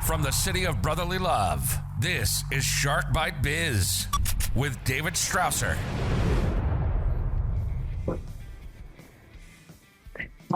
From the city of brotherly love, this is Shark Bite Biz with David Strausser.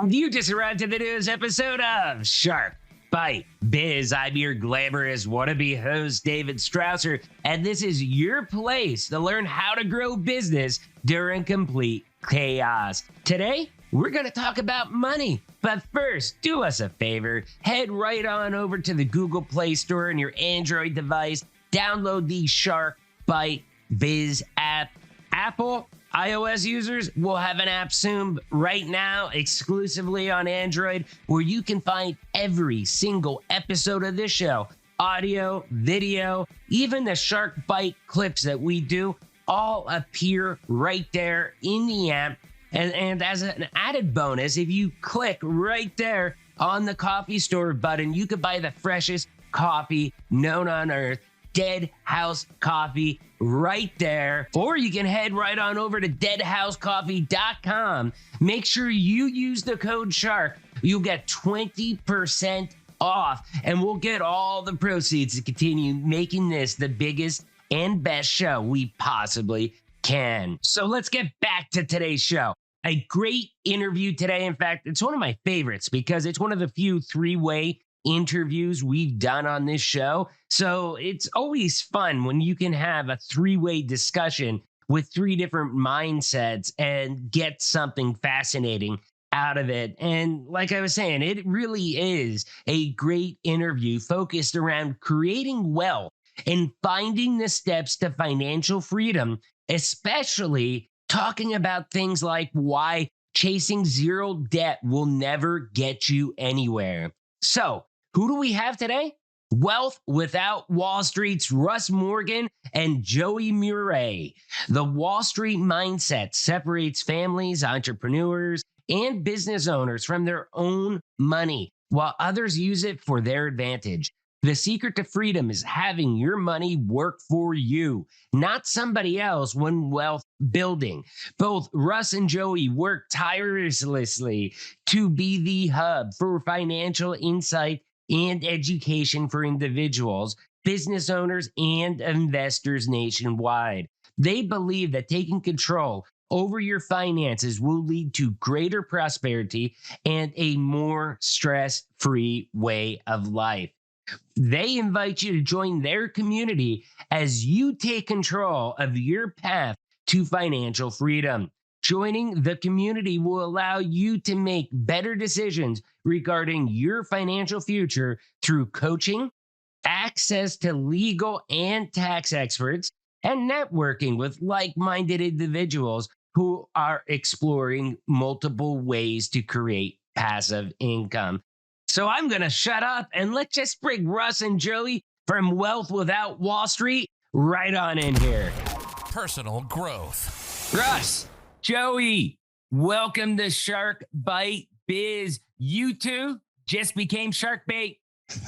You just arrived to the newest episode of Shark Bite Biz. I'm your glamorous wannabe host, David Strausser, and this is your place to learn how to grow business during complete chaos. Today, we're going to talk about money. But first, do us a favor. Head right on over to the Google Play Store on your Android device. Download the Shark Bite Biz app. Apple iOS users will have an app soon. Right now, exclusively on Android, where you can find every single episode of this show. Audio, video, even the Shark Bite clips that we do all appear right there in the app. And as an added bonus, if you click right there on the coffee store button, you could buy the freshest coffee known on earth, Dead House Coffee, right there. Or you can head right on over to deadhousecoffee.com. Make sure you use the code SHARK. You'll get 20% off, and we'll get all the proceeds to continue making this the biggest and best show we possibly can. So let's get back to today's show. A great interview today. In fact, it's one of my favorites because it's one of the few three-way interviews we've done on this show. So it's always fun when you can have a three-way discussion with three different mindsets and get something fascinating out of it. And like I was saying, it really is a great interview focused around creating wealth and finding the steps to financial freedom, especially talking about things like why chasing zero debt will never get you anywhere. So, who do we have today? Wealth Without Wall Street's Russ Morgan and Joey Mure. The Wall Street mindset separates families, entrepreneurs, and business owners from their own money, while others use it for their advantage. The secret to freedom is having your money work for you, not somebody else when wealth building. Both Russ and Joey work tirelessly to be the hub for financial insight and education for individuals, business owners, and investors nationwide. They believe that taking control over your finances will lead to greater prosperity and a more stress-free way of life. They invite you to join their community as you take control of your path to financial freedom. Joining the community will allow you to make better decisions regarding your financial future through coaching, access to legal and tax experts, and networking with like-minded individuals who are exploring multiple ways to create passive income. So I'm going to shut up and let's just bring Russ and Joey from Wealth Without Wall Street right on in here. Personal growth. Russ, Joey, welcome to Shark Bite Biz. You two just became Shark Bait.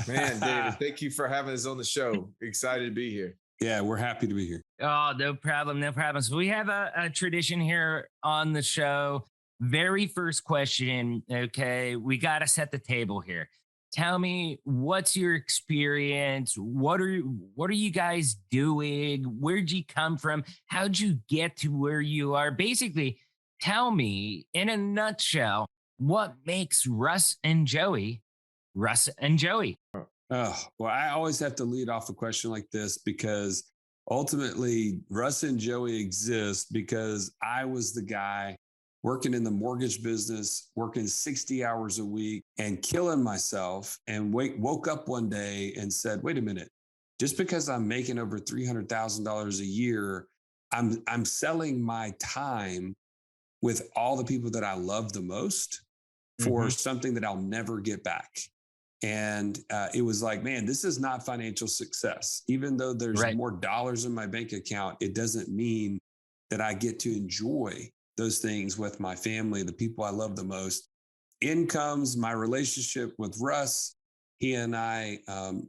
Man, David, thank you for having us on the show. Excited to be here. Yeah, we're happy to be here. Oh, no problem. No problem. So we have a tradition here on the show. Very first question, okay, we got to set the table here. Tell me, what's your experience? What are you guys doing? Where'd you come from? How'd you get to where you are? Basically, tell me in a nutshell, what makes Russ and Joey Russ and Joey? Oh, well, I always have to lead off a question like this because ultimately Russ and Joey exist because I was the guy working in the mortgage business, working 60 hours a week and killing myself, and woke up one day and said, wait a minute, just because I'm making over $300,000 a year, I'm selling my time with all the people that I love the most for something that I'll never get back. And it was like, man, this is not financial success. Even though there's more dollars in my bank account, it doesn't mean that I get to enjoy those things with my family, the people I love the most. In comes my relationship with Russ. He and I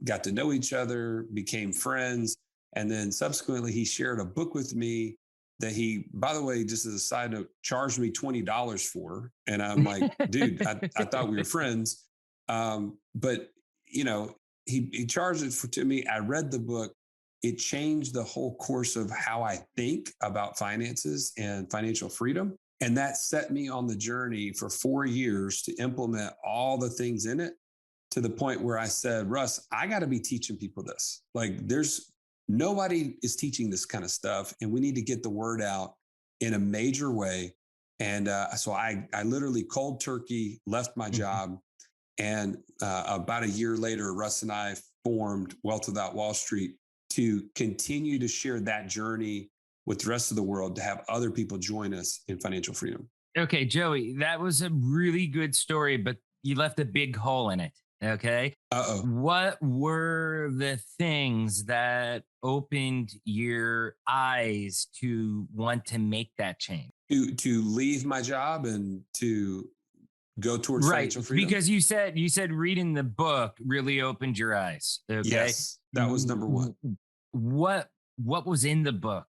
got to know each other, became friends. And then subsequently, he shared a book with me that he, by the way, just as a side note, charged me $20 for. And I'm like, dude, I thought we were friends. But, you know, he charged it to me. I read the book. It changed the whole course of how I think about finances and financial freedom. And that set me on the journey for 4 years to implement all the things in it, to the point where I said, Russ, I got to be teaching people this. Like, there's nobody is teaching this kind of stuff, and we need to get the word out in a major way. And so I literally cold turkey left my job. And about a year later, Russ and I formed Wealth Without Wall Street to continue to share that journey with the rest of the world, to have other people join us in financial freedom. Okay, Joey, that was a really good story, but you left a big hole in it. Okay. Uh-oh. What were the things that opened your eyes to want to make that change? To leave my job and to go towards financial freedom? Because you said reading the book really opened your eyes. Okay. Yes, that was number one. What was in the book?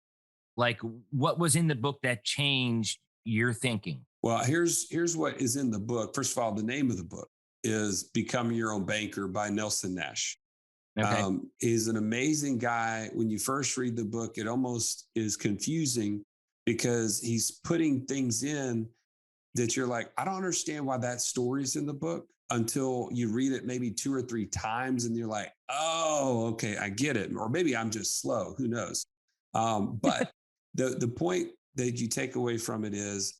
Like, what was in the book that changed your thinking? Well, here's what is in the book. First of all, the name of the book is Become Your Own Banker by Nelson Nash. Okay. He's an amazing guy. When you first read the book, it almost is confusing because he's putting things in that you're like, I don't understand why that story is in the book, until you read it maybe 2 or 3 times and you're like, oh, okay, I get it. Or maybe I'm just slow, who knows? But the point that you take away from it is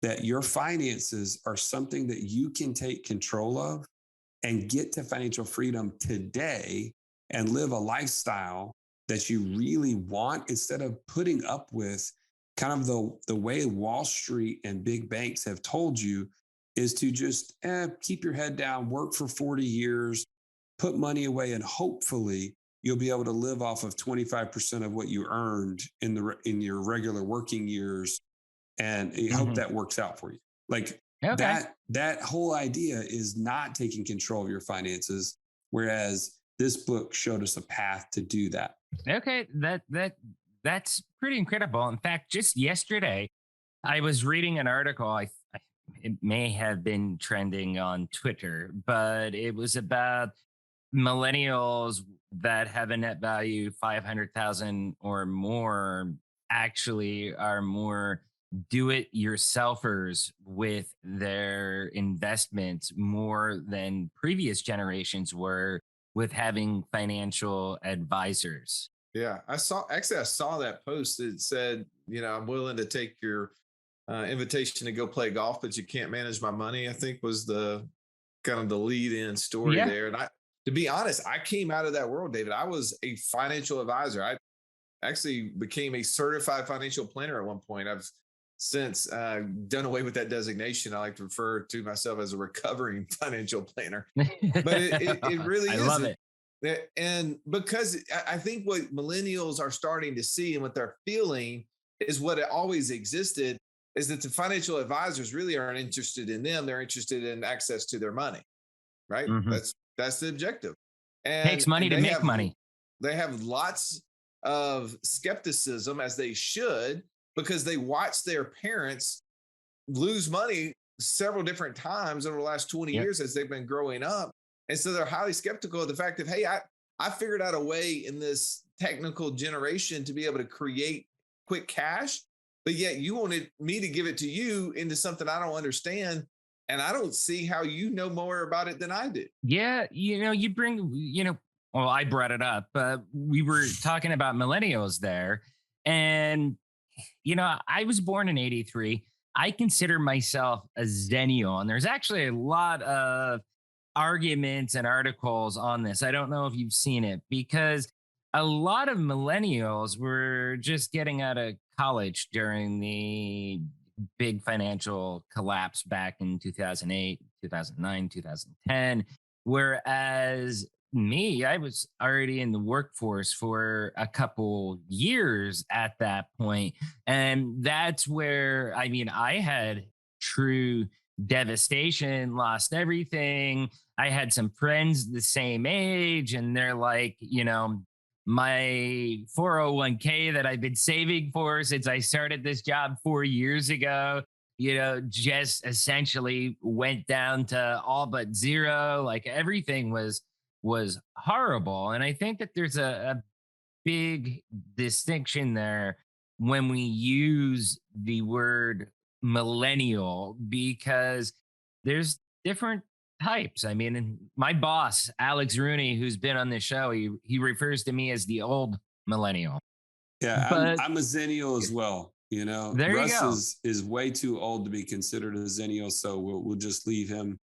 that your finances are something that you can take control of and get to financial freedom today and live a lifestyle that you really want, instead of putting up with kind of the way Wall Street and big banks have told you is to just keep your head down, work for 40 years, put money away, and hopefully you'll be able to live off of 25% of what you earned in your regular working years. And I hope that works out for you. Like, that whole idea is not taking control of your finances, whereas this book showed us a path to do that. Okay, that's pretty incredible. In fact, just yesterday, I was reading an article. It may have been trending on Twitter, but it was about millennials that have a net value 500,000 or more actually are more do-it-yourselfers with their investments more than previous generations were with having financial advisors. Yeah, I saw that post. It said, I'm willing to take your invitation to go play golf, but you can't manage my money, I think was the kind of the lead in story there. And to be honest, I came out of that world, David. I was a financial advisor. I actually became a certified financial planner at one point. I've since done away with that designation. I like to refer to myself as a recovering financial planner, but it really is. I love it. And because I think what millennials are starting to see and what they're feeling is what it always existed, is that the financial advisors really aren't interested in them. They're interested in access to their money, right? Mm-hmm. That's the objective. And takes money to make money. They have lots of skepticism, as they should, because they watch their parents lose money several different times over the last 20 years as they've been growing up. And so they're highly skeptical of the fact that, hey, I figured out a way in this technical generation to be able to create quick cash, but yet you wanted me to give it to you into something I don't understand. And I don't see how you know more about it than I do. Yeah. You bring, well, I brought it up, but we were talking about millennials there. And, I was born in 83. I consider myself a Zennial. And there's actually a lot of arguments and articles on this. I don't know if you've seen it, because a lot of millennials were just getting out of college during the big financial collapse back in 2008, 2009, 2010. Whereas me, I was already in the workforce for a couple years at that point. And that's where, I had true devastation, lost everything. I had some friends the same age, and they're like, my 401k that I've been saving for since I started this job 4 years ago, just essentially went down to all but zero. Like, everything was was horrible. And I think that there's a big distinction there when we use the word millennial, because there's different types. I mean, and my boss, Alex Rooney, who's been on this show, he refers to me as the old millennial. Yeah, But I'm a Zennial as well. You know, there you Russ go. is way too old to be considered a Zennial, so we'll just leave him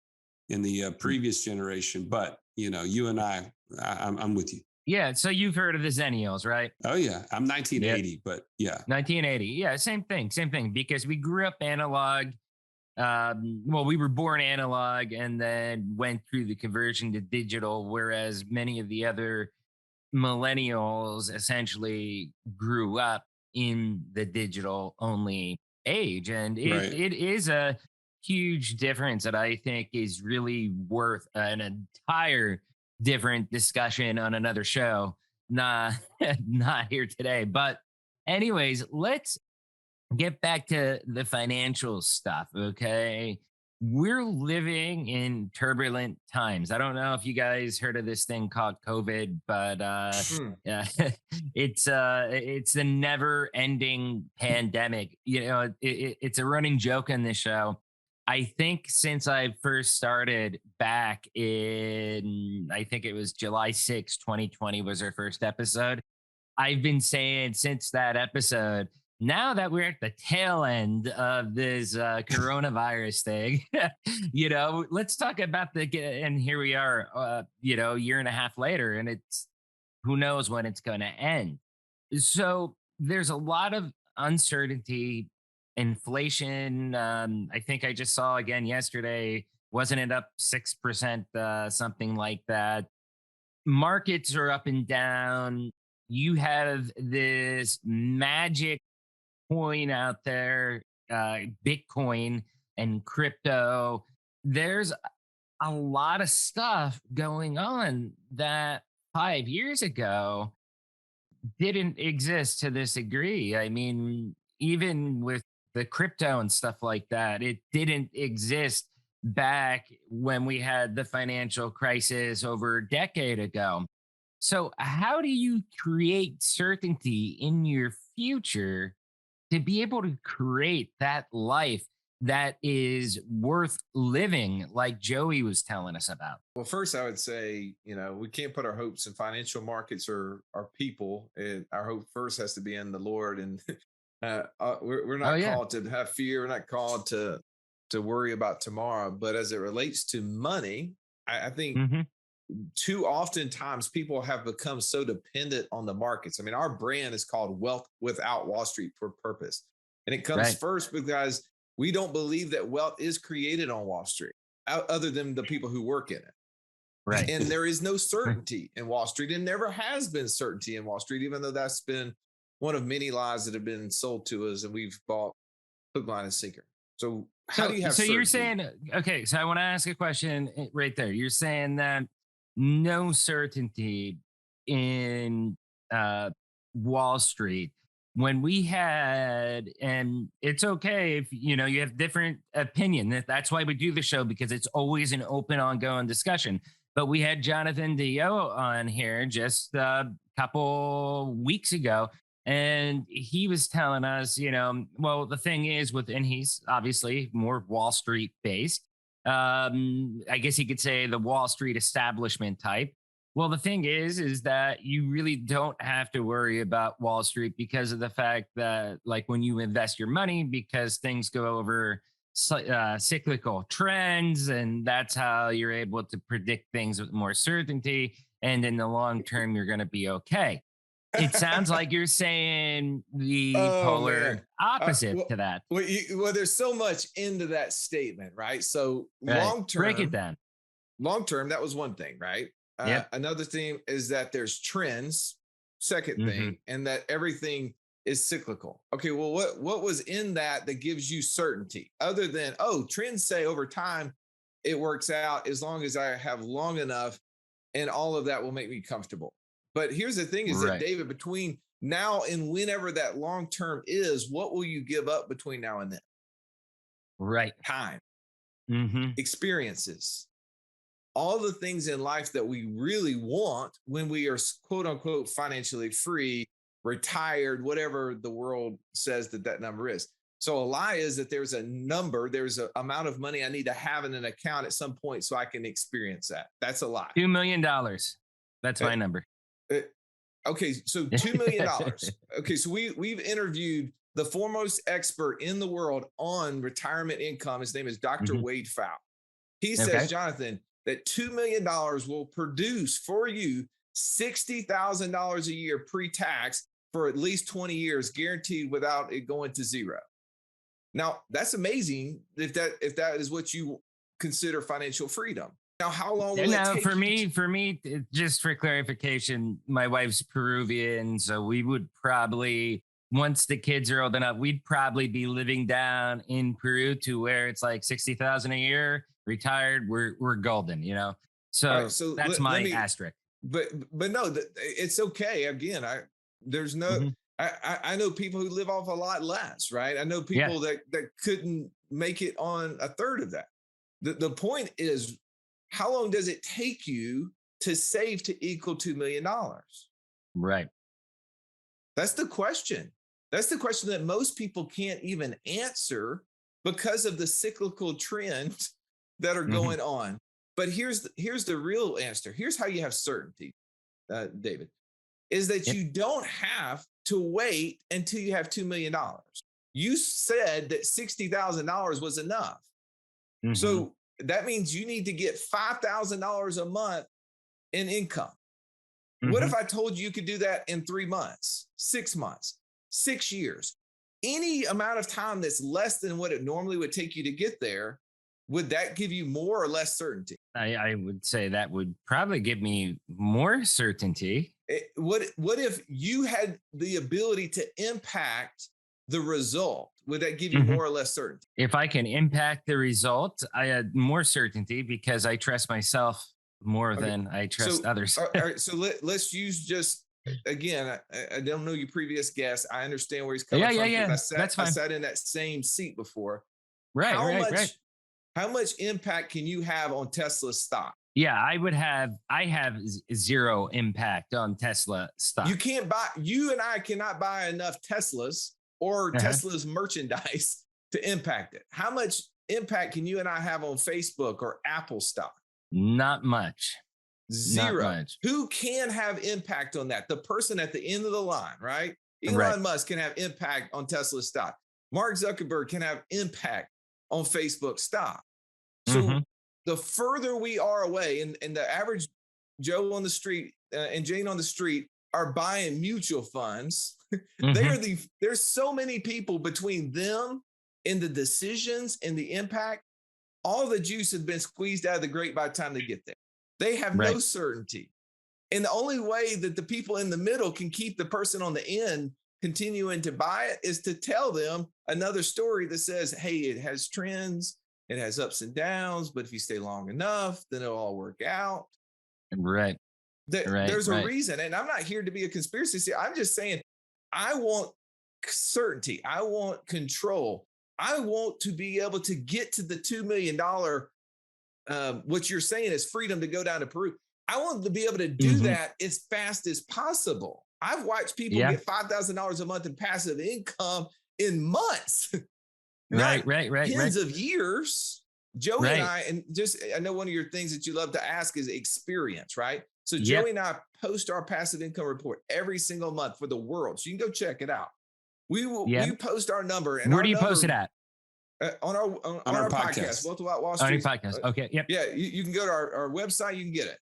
in the previous generation. But you know, you and I'm with you. Yeah. So you've heard of the Zennials, right? Oh yeah, I'm Yeah. 1980, but yeah, 1980. Yeah. Same thing. Same thing. Because we grew up analog. Well, we were born analog and then went through the conversion to digital, whereas many of the other millennials essentially grew up in the digital only age. And right. it is a huge difference that I think is really worth an entire different discussion on another show. Nah, not here today. But, anyways, let's get back to the financial stuff, okay? We're living in turbulent times. I don't know if you guys heard of this thing called COVID, but Hmm. yeah, it's a never-ending pandemic. You know, it's a running joke on this show. I think since I first started back in, I think it was July 2020 was our first episode. I've been saying since that episode, now that we're at the tail end of this coronavirus thing, let's talk about and here we are, a year and a half later, and it's who knows when it's going to end. So there's a lot of uncertainty, inflation. I think I just saw again yesterday, wasn't it up 6%, something like that? Markets are up and down. You have this magic coin out there, Bitcoin and crypto. There's a lot of stuff going on that 5 years ago didn't exist to this degree. I mean, even with the crypto and stuff like that, it didn't exist back when we had the financial crisis over a decade ago. So, how do you create certainty in your future to be able to create that life that is worth living, like Joey was telling us about? Well, first, I would say, we can't put our hopes in financial markets or our people. And our hope first has to be in the Lord. And we're Oh, not yeah. called to have fear. We're not called to worry about tomorrow. But as it relates to money, I think Hmm. too often times people have become so dependent on the markets. I mean, our brand is called Wealth Without Wall Street for Purpose. And it comes Right. first because we don't believe that wealth is created on Wall Street, other than the people who work in it. Right. And there is no certainty in Wall Street, and never has been certainty in Wall Street, even though that's been one of many lies that have been sold to us and we've bought hook, line, and sinker. So, how do So, you have so you're certainty? saying, okay, so I want to ask a question right there. You're saying that no certainty in uh, Wall Street when we had, and it's okay if you have different opinion. That's why we do the show, because it's always an open, ongoing discussion. But we had Jonathan Dio on here just a couple weeks ago, and he was telling us, well, the thing is and he's obviously more Wall Street based. I guess you could say the Wall Street establishment type. Well, the thing is that you really don't have to worry about Wall Street because of the fact that, like, when you invest your money, because things go over cyclical trends, and that's how you're able to predict things with more certainty. And in the long term, you're going to be okay. It sounds like you're saying the Oh man. polar opposite Well, to that. there's so much into that statement, right? So Right. Break it down. long term, that was one thing, right? Yep. Another thing is that there's trends. Second Hmm. thing, and that everything is cyclical. Okay, well, what was in that that gives you certainty, other than trends say over time it works out as long as I have long enough, and all of that will make me comfortable. But here's the thing: is that Right. David, between now and whenever that long term is, what will you give up between now and then? Right. Time, Hmm. experiences, all the things in life that we really want when we are quote unquote financially free, retired, whatever the world says that number is. So a lie is that there's a number, there's an amount of money I need to have in an account at some point so I can experience that. That's a lie. $2 million. That's my number. Okay, so $2 million. Okay, so we've interviewed the foremost expert in the world on retirement income. His name is Dr. Wade Pfau. He says, Jonathan, that $2 million will produce for you $60,000 a year pre-tax for at least 20 years, guaranteed without it going to zero. Now, that's amazing if that is what you consider financial freedom. Now, how long will it take? For me, just for clarification, my wife's Peruvian, so we would probably, once the kids are old enough, we'd probably be living down in Peru to where it's like 60,000 a year, retired. We're golden, you know. So, that's my asterisk. But no, it's okay. Again, there's no. I know people who live off a lot less, right? I know people that couldn't make it on a third of that. The point is, how long does it take you to save to equal $2 million? Right. That's the question. That's the question that most people can't even answer because of the cyclical trends that are going on. But here's the real answer. Here's how you have certainty, David, is that you don't have to wait until you have $2 million. You said that $60,000 was enough. So that means you need to get $5,000 a month in income. What if I told you could do that in 3 months, 6 months, 6 years? Any amount of time that's less than what it normally would take you to get there, would that give you more or less certainty? I would say that would probably give me more certainty. What if you had the ability to impact the result? Would that give you more or less certainty? If I can impact the result, I had more certainty because I trust myself more than I trust others. All right, so let's use just, again, I don't know your previous guest. I understand where he's coming from. Yeah. That's fine. I sat in that same seat before. Right. How much impact can you have on Tesla's stock? Yeah, I have zero impact on Tesla stock. You and I cannot buy enough Teslas or Tesla's merchandise to impact it. How much impact can you and I have on Facebook or Apple stock? Not much. Zero. Not much. Who can have impact on that? The person at the end of the line, right? Elon Musk can have impact on Tesla stock. Mark Zuckerberg can have impact on Facebook stock. So the further we are away, and the average Joe on the street and Jane on the street are buying mutual funds. There's so many people between them and the decisions and the impact. All the juice has been squeezed out of the grape by the time they get there. They have no certainty. And the only way that the people in the middle can keep the person on the end continuing to buy it is to tell them another story that says, hey, it has trends, it has ups and downs, but if you stay long enough, then it'll all work out. Right. There's a reason. And I'm not here to be a conspiracy theorist. I'm just saying, I want certainty. I want control. I want to be able to get to the $2 million. What you're saying is freedom to go down to Peru. I want to be able to do that as fast as possible. I've watched people get $5,000 a month in passive income in months. Right. Tens of years. Joey and I know one of your things that you love to ask is experience, right? So Joey and I post our passive income report every single month for the world. So you can go check it out. We post our number. And where do you post it at? On our podcast. Wealth Without Wall Street. On your podcast. Okay. Yep. Yeah. You can go to our website. You can get it.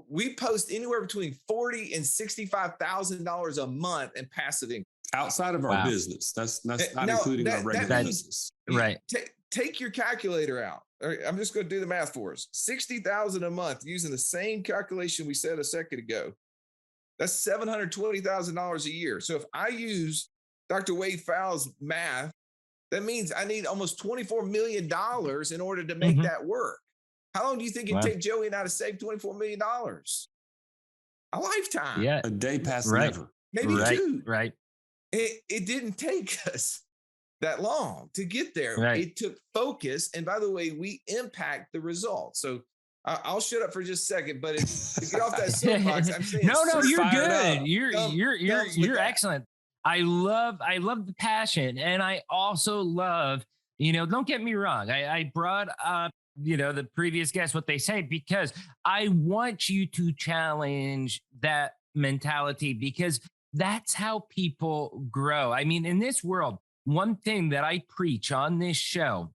We post anywhere between $40,000 and $65,000 a month in passive income. Outside of our business. That's not including our regular business. Right. Take your calculator out. All right, I'm just going to do the math for us. $60,000 a month using the same calculation we said a second ago. That's $720,000 a year. So if I use Dr. Wade Pfau's math, that means I need almost $24 million in order to make that work. How long do you think it'd take Joey and I to save $24 million? A lifetime. Yeah. A day past never. Maybe two. Right. It didn't take us that long to get there. It took focus. And by the way, we impact the results. So I'll shut up for just a second, but to get off that soapbox, I'm saying no, you're fired good. up. You're excellent. I love the passion, and I also love, don't get me wrong. I brought up, the previous guest, what they say, because I want you to challenge that mentality, because that's how people grow. I mean, in this world, one thing that I preach on this show: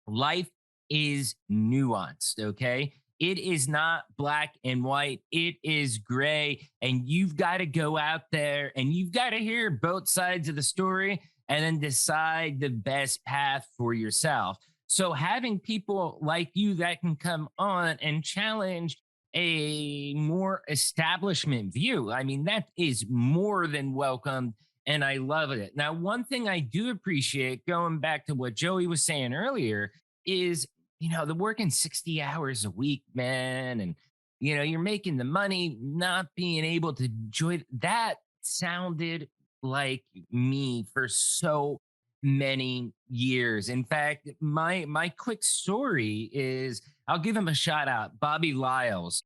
life is nuanced, okay? It is not black and white, it is gray. And you've got to go out there and you've got to hear both sides of the story and then decide the best path for yourself. So, having people like you that can come on and challenge a more establishment view, I mean, that is more than welcome. And I love it. Now, one thing I do appreciate, going back to what Joey was saying earlier, is, the working 60 hours a week, man. And, you're making the money, not being able to enjoy that. Sounded like me for so many years. In fact, my quick story is, I'll give him a shout out. Bobby Lyles.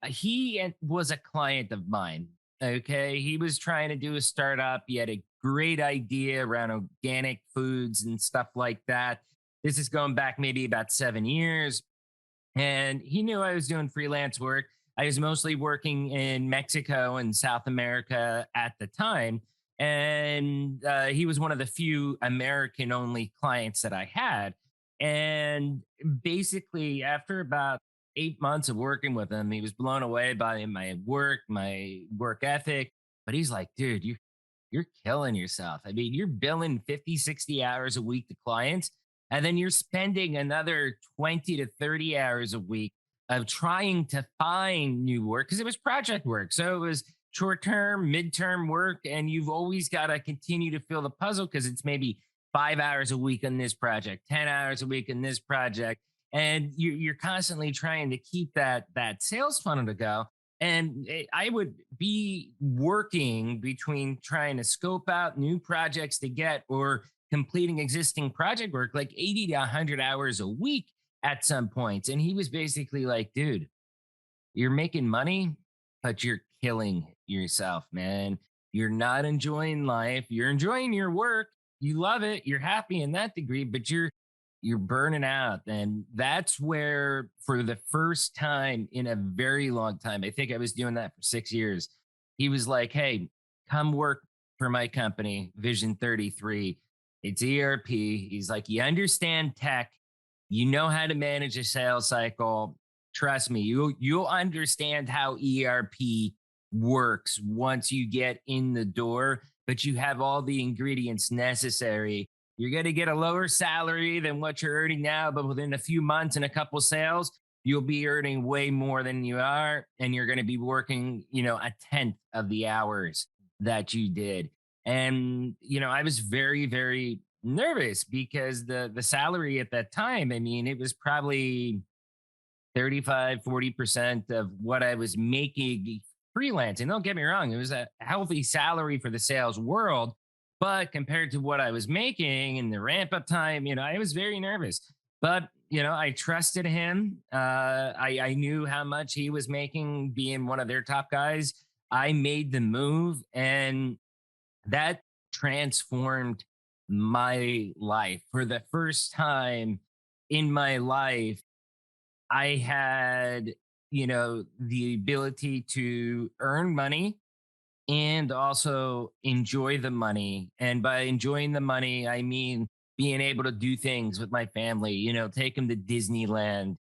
He was a client of mine. Okay. He was trying to do a startup. He had a great idea around organic foods and stuff like that. This is going back maybe about 7 years. And he knew I was doing freelance work. I was mostly working in Mexico and South America at the time. And he was one of the few American only clients that I had. And basically, after about 8 months of working with him, he was blown away by my work ethic. But he's like, dude, you're killing yourself. I mean, you're billing 50, 60 hours a week to clients, and then you're spending another 20 to 30 hours a week of trying to find new work, because it was project work. So it was short term, midterm work, and you've always got to continue to fill the puzzle, because it's maybe 5 hours a week on this project, 10 hours a week on this project. And you're constantly trying to keep that sales funnel to go. And I would be working between trying to scope out new projects to get, or completing existing project work, like 80 to 100 hours a week at some points. And he was basically like, dude, you're making money, but you're killing yourself, man. You're not enjoying life. You're enjoying your work. You love it. You're happy in that degree, but you're burning out. And that's where, for the first time in a very long time, I think I was doing that for 6 years, he was like, hey, come work for my company, Vision 33. It's ERP. He's like, you understand tech, you know how to manage a sales cycle. Trust me, you'll understand how ERP works once you get in the door, but you have all the ingredients necessary. You're going to get a lower salary than what you're earning now, but within a few months and a couple sales, you'll be earning way more than you are. And you're going to be working, a tenth of the hours that you did. And, I was very, very nervous, because the salary at that time, I mean, it was probably 35, 40% of what I was making freelancing. Don't get me wrong, it was a healthy salary for the sales world. But compared to what I was making in the ramp up time, I was very nervous. But, I trusted him. I knew how much he was making being one of their top guys. I made the move, and that transformed my life. For the first time in my life, I had, the ability to earn money and also enjoy the money. And by enjoying the money, I mean being able to do things with my family, take them to Disneyland,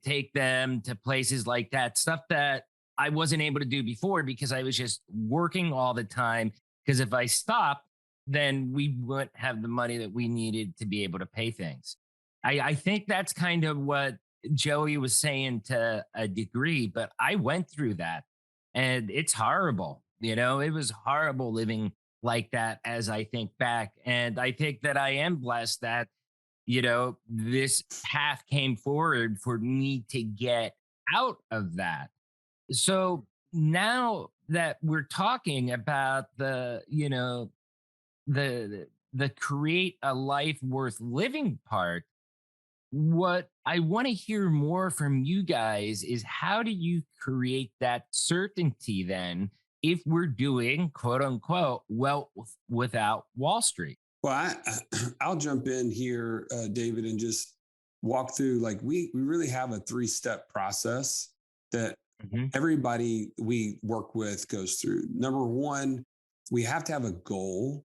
take them to places like that, stuff that I wasn't able to do before because I was just working all the time. Because if I stopped, then we wouldn't have the money that we needed to be able to pay things. I think that's kind of what Joey was saying to a degree, but I went through that, and it's horrible. It was horrible living like that as I think back. And I think that I am blessed that, this path came forward for me to get out of that. So now that we're talking about the create a life worth living part, what I want to hear more from you guys is how do you create that certainty then if we're doing quote unquote without Wall Street? Well, I'll jump in here, David, and just walk through. Like we really have a 3-step process that everybody we work with goes through. Number one, we have to have a goal.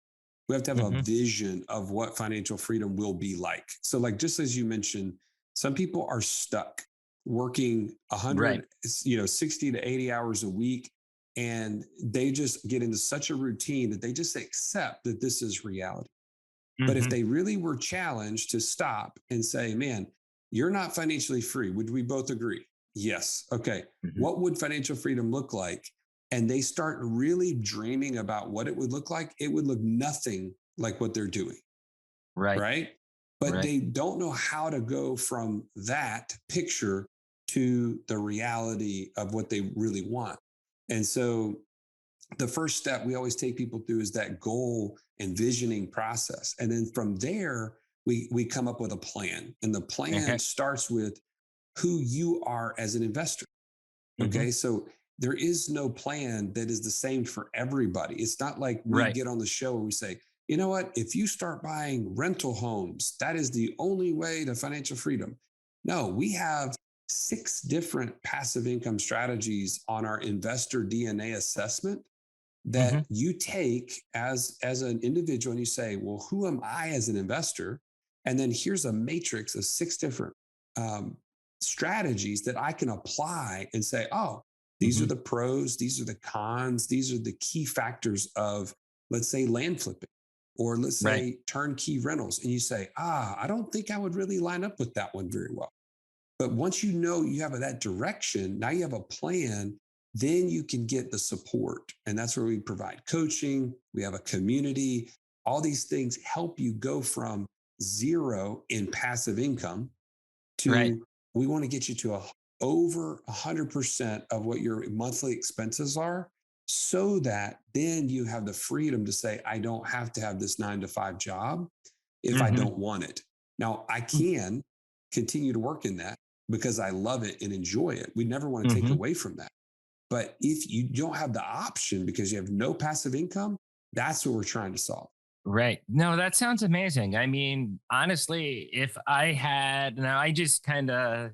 We have to have a vision of what financial freedom will be like. So, like just as you mentioned, some people are stuck working 60 to 80 hours a week, and they just get into such a routine that they just accept that this is reality. But if they really were challenged to stop and say, man, you're not financially free, would we both agree? Yes. Okay. What would financial freedom look like? And they start really dreaming about what it would look like. It would look nothing like what they're doing. Right. But they don't know how to go from that picture to the reality of what they really want. And so the first step we always take people through is that goal and visioning process. And then from there, we come up with a plan. And the plan starts with who you are as an investor. Okay. So there is no plan that is the same for everybody. It's not like we get on the show and we say, you know what, if you start buying rental homes, that is the only way to financial freedom. No, we have 6 different passive income strategies on our investor DNA assessment that you take as an individual and you say, well, who am I as an investor? And then here's a matrix of 6 different strategies that I can apply and say, oh, these are the pros, these are the cons, these are the key factors of, let's say, land flipping, or let's say turnkey rentals. And you say, I don't think I would really line up with that one very well. But once you know you have that direction, now you have a plan, then you can get the support. And that's where we provide coaching. We have a community. All these things help you go from 0 in passive income to we want to get you to over 100% of what your monthly expenses are, so that then you have the freedom to say, I don't have to have this 9-to-5 job if I don't want it. Now, I can continue to work in that because I love it and enjoy it. We never want to take away from that. But if you don't have the option because you have no passive income, that's what we're trying to solve. Right. No, that sounds amazing. I mean, honestly, if I had, now I just kind of,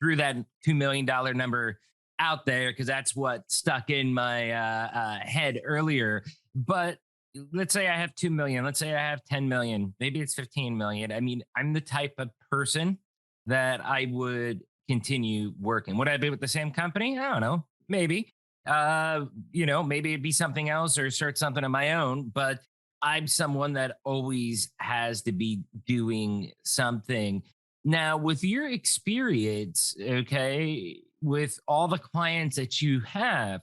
threw that $2 million number out there because that's what stuck in my head earlier. But let's say I have 2 million. Let's say I have 10 million. Maybe it's 15 million. I mean, I'm the type of person that I would continue working. Would I be with the same company? I don't know. Maybe. Maybe it'd be something else or start something of my own. But I'm someone that always has to be doing something. Now, with your experience, with all the clients that you have,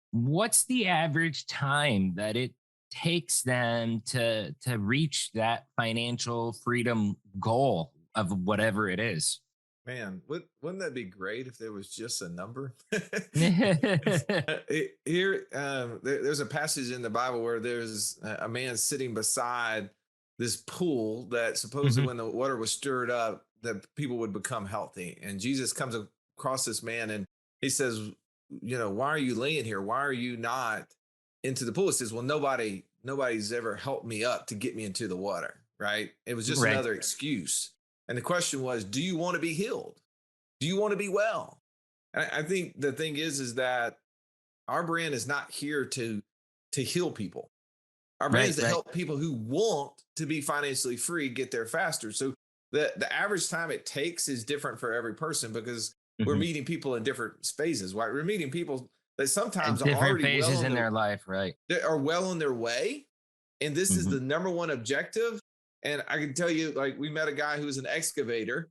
what's the average time that it takes them to reach that financial freedom goal of whatever it is? Man, wouldn't that be great if there was just a number? Here, there's a passage in the Bible where there's a man sitting beside this pool that supposedly when the water was stirred up, that people would become healthy. And Jesus comes across this man and he says, why are you laying here? Why are you not into the pool? He says, well, nobody's ever helped me up to get me into the water, right? It was just another excuse. And the question was, do you want to be healed? Do you want to be well? And I think the thing is that our brand is not here to heal people. Our brand is to help people who want to be financially free get there faster. So the average time it takes is different for every person because we're meeting people in different phases, right? We're meeting people that sometimes are already phases in their life, right? They are well on their way. And this is the number one objective. And I can tell you, like, we met a guy who was an excavator.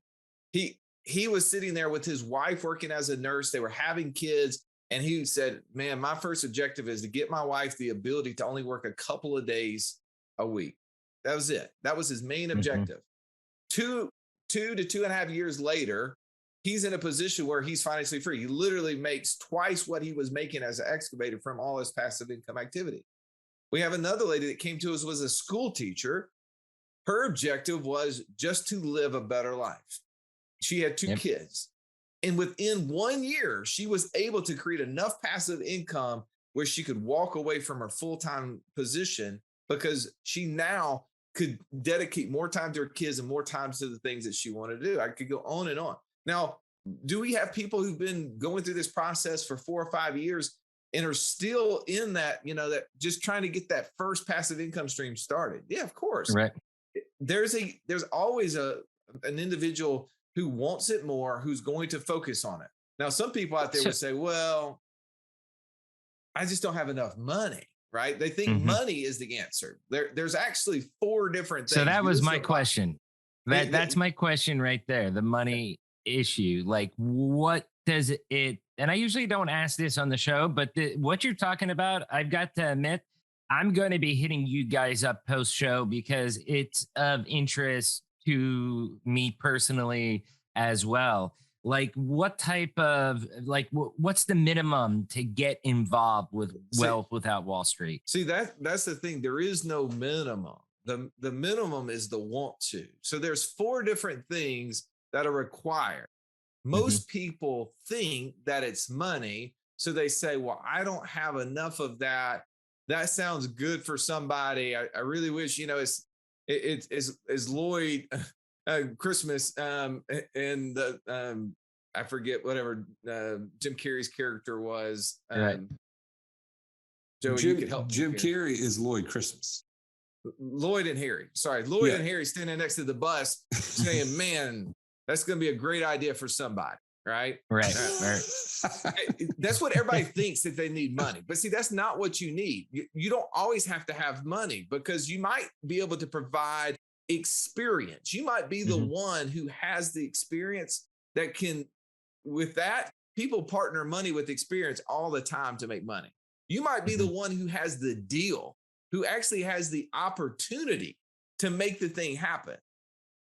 He was sitting there with his wife working as a nurse. They were having kids. And he said, man, my first objective is to get my wife the ability to only work a couple of days a week. That was it. That was his main objective. 2 to 2.5 years later, he's in a position where he's financially free. He literally makes twice what he was making as an excavator from all his passive income activity. We have another lady that came to us, was a school teacher. her objective was just to live a better life. She had 2 kids. And within 1 year, she was able to create enough passive income where she could walk away from her full-time position because she now could dedicate more time to her kids and more time to the things that she wanted to do. I could go on and on. Now, do we have people who've been going through this process for 4 or 5 years and are still in that, that just trying to get that first passive income stream started? Yeah, of course. Right. There's always an individual who wants it more, who's going to focus on it. Now, some people out there would say, well, I just don't have enough money, right? They think money is the answer. There's actually 4 different things. So that was my question. That's my question right there. The money issue. Like, what does it, and I usually don't ask this on the show, but what you're talking about, I've got to admit, I'm going to be hitting you guys up post show because it's of interest to me personally as well. Like, what type of, like, what's the minimum to get involved with Wealth Without Wall Street? See, that's the thing. There is no minimum. The minimum is the want to. So there's 4 different things that are required. Most people think that it's money. So they say, well, I don't have enough of that. That sounds good for somebody. I really wish, it's Lloyd Christmas and I forget whatever Jim Carrey's character was. Right. Joey, you could help. Jim Carrey is Lloyd Christmas. Lloyd and Harry. Sorry, Lloyd and Harry standing next to the bus saying, man, that's going to be a great idea for somebody. Right. That's what everybody thinks, that they need money. But see, that's not what you need. You don't always have to have money, because you might be able to provide experience. You might be the one who has the experience that can, with that, people partner money with experience all the time to make money. You might be the one who has the deal, who actually has the opportunity to make the thing happen.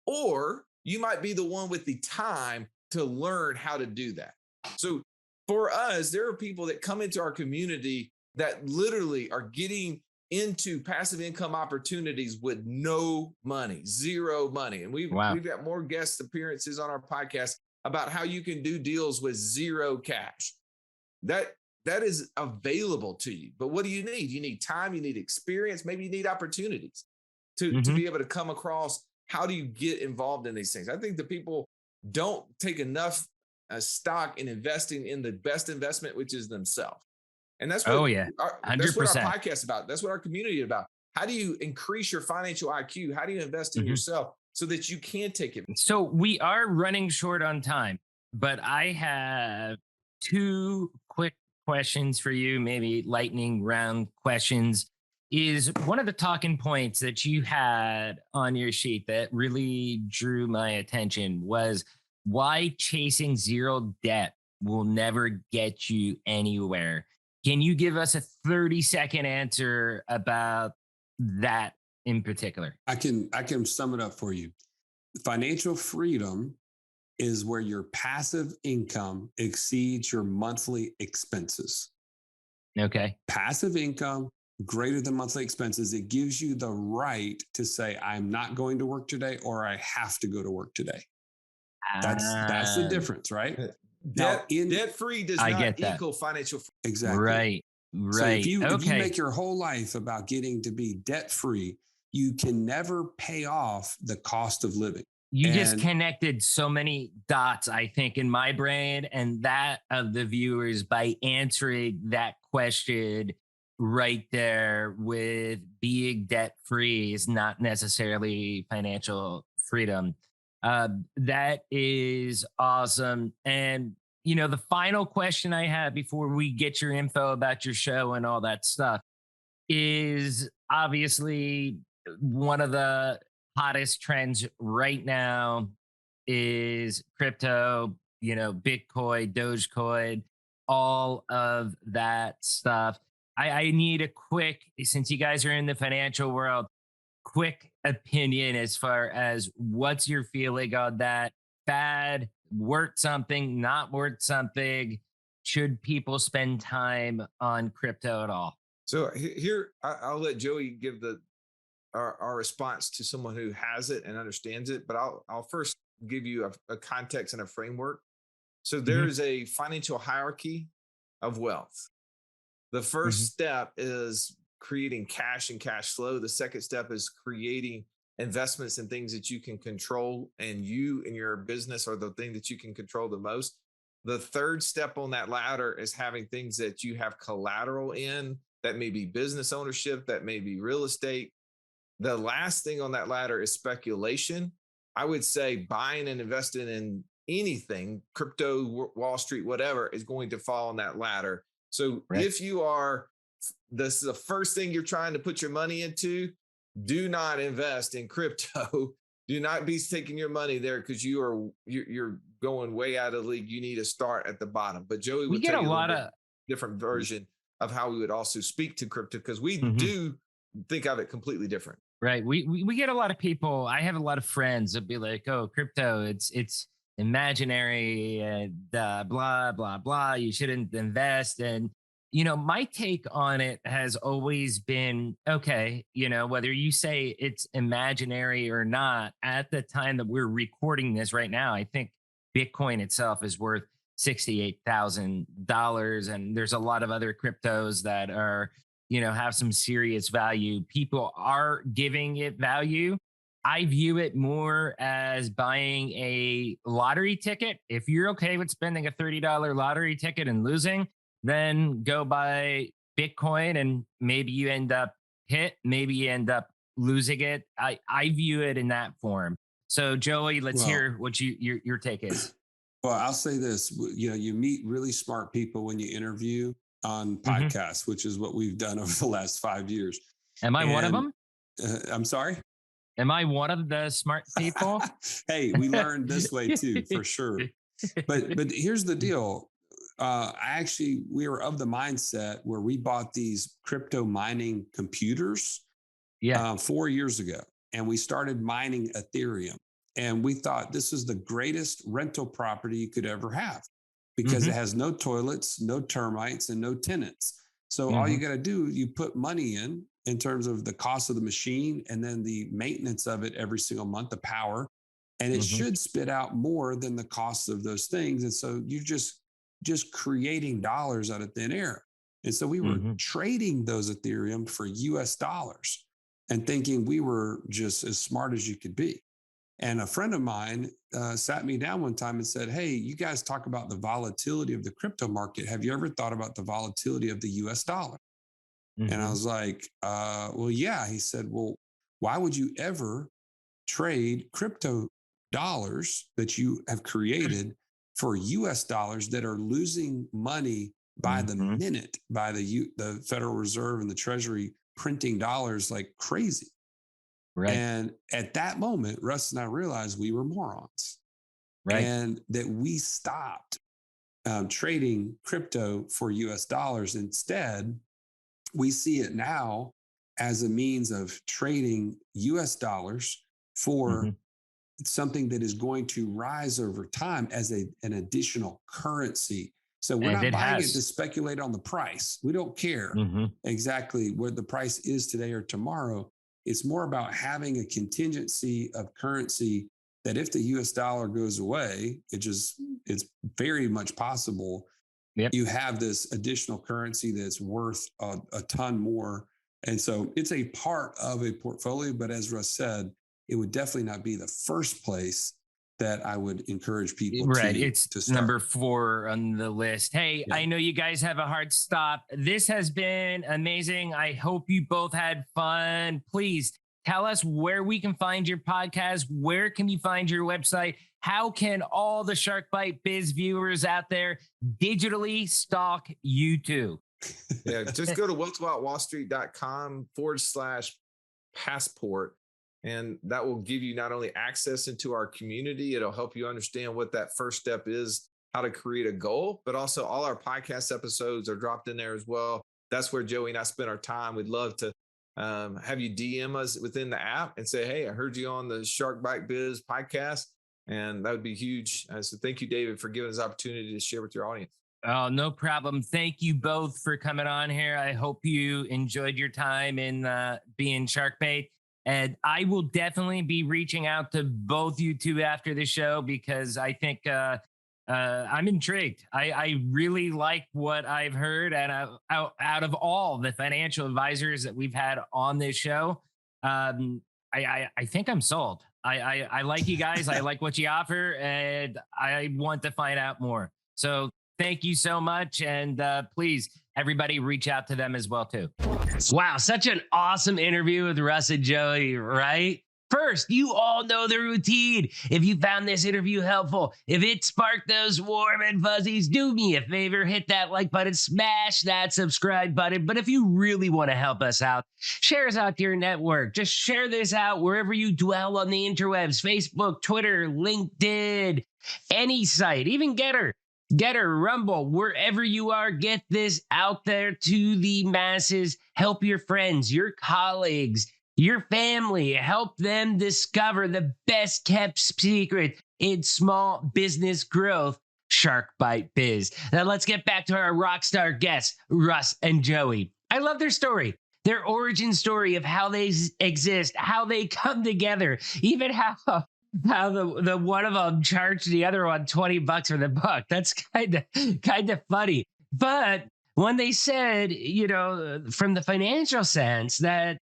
Or you might be the one with the time to learn how to do that. So for us, there are people that come into our community that literally are getting into passive income opportunities with no money, 0 money. And we've got more guest appearances on our podcast about how you can do deals with 0 cash. That is available to you. But what do you need? You need time, you need experience, maybe you need opportunities to be able to come across. How do you get involved in these things? I think the people don't take enough stock in investing in the best investment, which is themselves. And that's what, that's what our podcast is about. That's what our community is about. How do you increase your financial IQ? How do you invest in yourself so that you can take it? So we are running short on time, but I have 2 quick questions for you, maybe lightning round questions. Is one of the talking points that you had on your sheet that really drew my attention was why chasing 0 debt will never get you anywhere. Can you give us a 30-second answer about that in particular? I can sum it up for you. Financial freedom is where your passive income exceeds your monthly expenses. Okay. Passive income greater than monthly expenses. It gives you the right to say, I'm not going to work today, or I have to go to work today. That's the difference, right? Debt-free does not equal financial freedom. Exactly. Right. So if you make your whole life about getting to be debt-free, you can never pay off the cost of living. You just connected so many dots, I think, in my brain and that of the viewers by answering that question right there with being debt-free is not necessarily financial freedom. That is awesome. And, the final question I have before we get your info about your show and all that stuff is obviously one of the hottest trends right now is crypto, Bitcoin, Dogecoin, all of that stuff. I need a quick, since you guys are in the financial world, quick opinion as far as what's your feeling on that? Bad, worth something, not worth something? Should people spend time on crypto at all? So here, I'll let Joey give the our response to someone who has it and understands it. But I'll first give you a context and a framework. So there is a financial hierarchy of wealth. The first step is creating cash and cash flow. The second step is creating investments in things that you can control, and you and your business are the thing that you can control the most. The third step on that ladder is having things that you have collateral in. That may be business ownership, that may be real estate. The last thing on that ladder is speculation. I would say buying and investing in anything, crypto, Wall Street, whatever, is going to fall on that ladder. So if you are, this is the first thing you're trying to put your money into, do not invest in crypto. Do not be taking your money there, because you're going way out of the league. You need to start at the bottom. But Joey would tell you a lot of different version of how we would also speak to crypto, because we do think of it completely different. Right. We get a lot of people. I have a lot of friends that be like, "Oh, crypto, it's imaginary, blah blah blah. You shouldn't invest." And my take on it has always been, okay, whether you say it's imaginary or not. At the time that we're recording this right now, I think Bitcoin itself is worth $68,000, and there's a lot of other cryptos that are have some serious value. People are giving it value. I view it more as buying a lottery ticket. If you're okay with spending a $30 lottery ticket and losing, then go buy Bitcoin, and maybe you end up maybe you end up losing it. I view it in that form. So Joey, let's hear what your take is. Well, I'll say this, you meet really smart people when you interview on podcasts, which is what we've done over the last 5 years. Am I one of them? I'm sorry? Am I one of the smart people? Hey, we learned this way too, for sure. But here's the deal. We were of the mindset where we bought these crypto mining computers 4 years ago, and we started mining Ethereum. And we thought this is the greatest rental property you could ever have, because it has no toilets, no termites, and no tenants. So all you got to do, you put money in terms of the cost of the machine, and then the maintenance of it every single month, the power, and it should spit out more than the cost of those things. And so you're just creating dollars out of thin air. And so we were trading those Ethereum for US dollars and thinking we were just as smart as you could be. And a friend of mine sat me down one time and said, "Hey, you guys talk about the volatility of the crypto market. Have you ever thought about the volatility of the US dollar?" And I was like, well, yeah. He said, "Well, why would you ever trade crypto dollars that you have created for US dollars that are losing money by the minute, by the Federal Reserve and the Treasury printing dollars like crazy?" Right. And at that moment, Russ and I realized we were morons. Right. And that we stopped trading crypto for US dollars. Instead, we see it now as a means of trading US dollars for something that is going to rise over time as an additional currency. So we're not buying it to speculate on the price. We don't care exactly what the price is today or tomorrow. It's more about having a contingency of currency that if the US dollar goes away, it's very much possible. You have this additional currency that's worth a ton more. And so it's a part of a portfolio. But as Russ said, it would definitely not be the first place that I would encourage people to start. It's number 4 on the list. Hey, I know you guys have a hard stop. This has been amazing. I hope you both had fun. Please tell us where we can find your podcast. Where can you find your website? How can all the Shark Bite Biz viewers out there digitally stalk you too? Just go to wealthwithoutwallstreet.com/passport. And that will give you not only access into our community, it'll help you understand what that first step is, how to create a goal, but also all our podcast episodes are dropped in there as well. That's where Joey and I spend our time. We'd love to have you DM us within the app and say, "Hey, I heard you on the Shark Bite Biz podcast." And that would be huge. So thank you, David, for giving us the opportunity to share with your audience. Oh, no problem. Thank you both for coming on here. I hope you enjoyed your time in being Shark Bait. And I will definitely be reaching out to both you two after the show because I think I'm intrigued. I really like what I've heard, and out of all the financial advisors that we've had on this show, I think I'm sold. I like you guys. I like what you offer, and I want to find out more. So thank you so much, and please, everybody, reach out to them as well too. Wow, such an awesome interview with Russ and Joey, right? First, you all know the routine. If you found this interview helpful, if it sparked those warm and fuzzies, do me a favor, hit that like button, smash that subscribe button. But if you really want to help us out, share us out to your network. Just share this out wherever you dwell on the interwebs, Facebook, Twitter, LinkedIn, any site, even Getter, Rumble, wherever you are, get this out there to the masses. Help your friends, your colleagues, your family. Help them discover the best kept secret in small business growth, Shark Bite Biz. Now let's get back to our rock star guests, Russ and Joey. I love their story. Their origin story of how they exist, how they come together, even how the one of them charged the other one $20 for the book. That's kind of funny. But when they said, from the financial sense that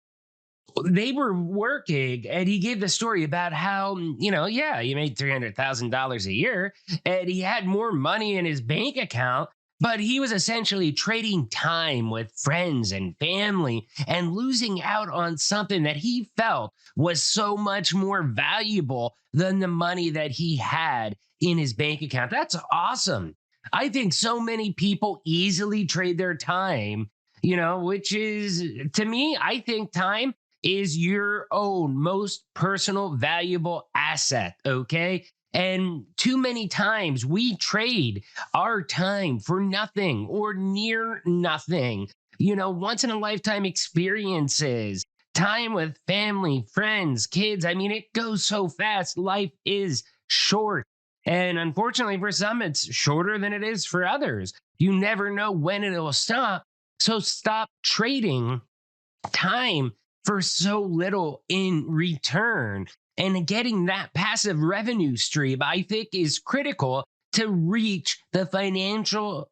they were working, and he gave the story about how, he made $300,000 a year and he had more money in his bank account, but he was essentially trading time with friends and family and losing out on something that he felt was so much more valuable than the money that he had in his bank account. That's awesome. I think so many people easily trade their time, which is, to me, I think time is your own most personal, valuable asset, okay? And too many times we trade our time for nothing or near nothing. Once in a lifetime experiences, time with family, friends, kids. I mean, it goes so fast. Life is short. And unfortunately for some, it's shorter than it is for others. You never know when it will stop. So stop trading time for so little in return. And getting that passive revenue stream, I think, is critical to reach the financial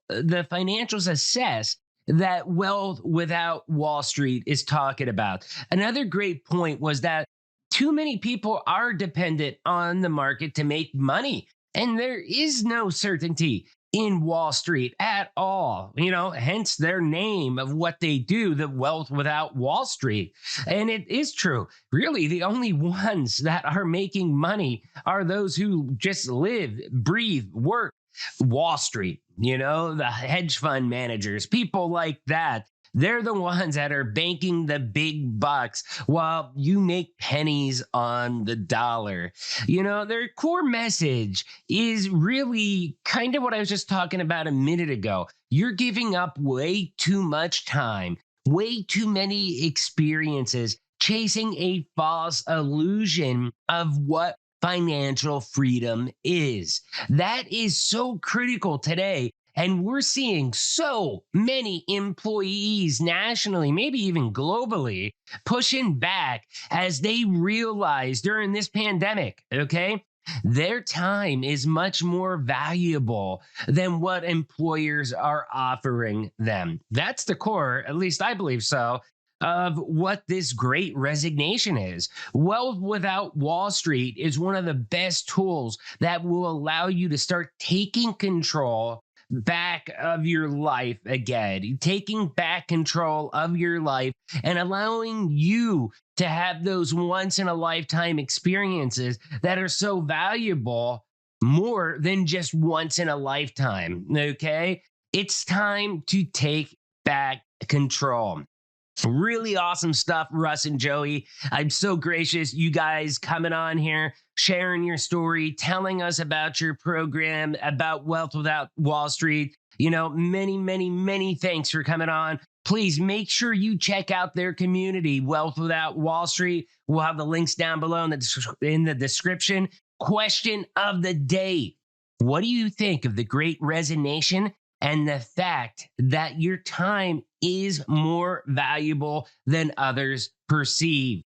success that Wealth Without Wall Street is talking about. Another great point was that too many people are dependent on the market to make money, and there is no certainty in Wall Street at all, hence their name of what they do, the Wealth Without Wall Street. And it is true. Really, the only ones that are making money are those who just live, breathe, work Wall Street, the hedge fund managers, people like that. They're the ones that are banking the big bucks while you make pennies on the dollar. Their core message is really kind of what I was just talking about a minute ago. You're giving up way too much time, way too many experiences, chasing a false illusion of what financial freedom is. That is so critical today. And we're seeing so many employees nationally, maybe even globally, pushing back as they realize during this pandemic, okay, their time is much more valuable than what employers are offering them. That's the core, at least I believe so, of what this great resignation is. Wealth Without Wall Street is one of the best tools that will allow you to start taking control back of your life again, taking back control of your life and allowing you to have those once in a lifetime experiences that are so valuable, more than just once in a lifetime. Okay. It's time to take back control. Really awesome stuff, Russ and Joey. I'm so gracious, you guys coming on here, sharing your story, telling us about your program, about Wealth Without Wall Street. Many, many, many thanks for coming on. Please make sure you check out their community, Wealth Without Wall Street. We'll have the links down below in the description. Question of the day. What do you think of the Great Resignation and the fact that your time is more valuable than others perceive?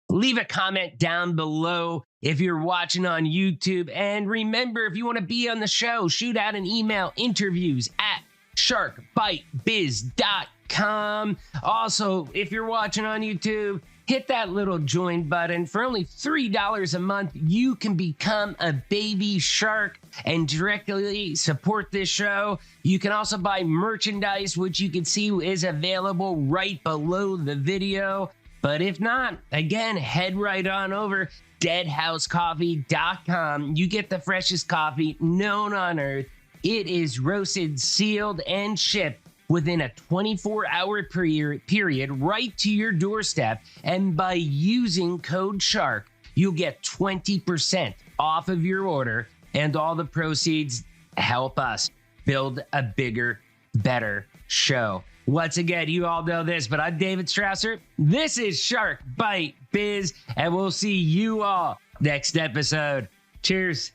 Leave a comment down below if you're watching on YouTube. And remember, if you want to be on the show, shoot out an email, interviews@sharkbitebiz.com. Also, if you're watching on YouTube, hit that little join button. For only $3 a month, you can become a baby shark and directly support this show. You can also buy merchandise, which you can see is available right below the video. But if not, again, head right on over deadhousecoffee.com. You get the freshest coffee known on earth. It is roasted, sealed, and shipped within a 24-hour period right to your doorstep. And by using code SHARK, you'll get 20% off of your order, and all the proceeds help us build a bigger, better show. Once again, you all know this, but I'm David Strausser. This is Shark Bite Biz, and we'll see you all next episode. Cheers.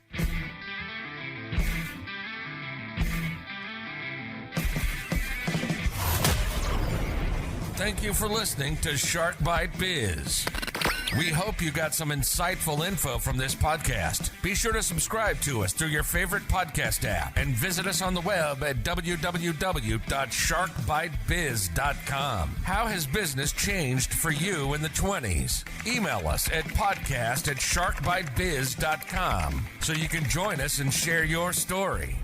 Thank you for listening to Shark Bite Biz. We hope you got some insightful info from this podcast. Be sure to subscribe to us through your favorite podcast app and visit us on the web at www.sharkbitebiz.com. How has business changed for you in the 20s? Email us at podcast@sharkbitebiz.com so you can join us and share your story.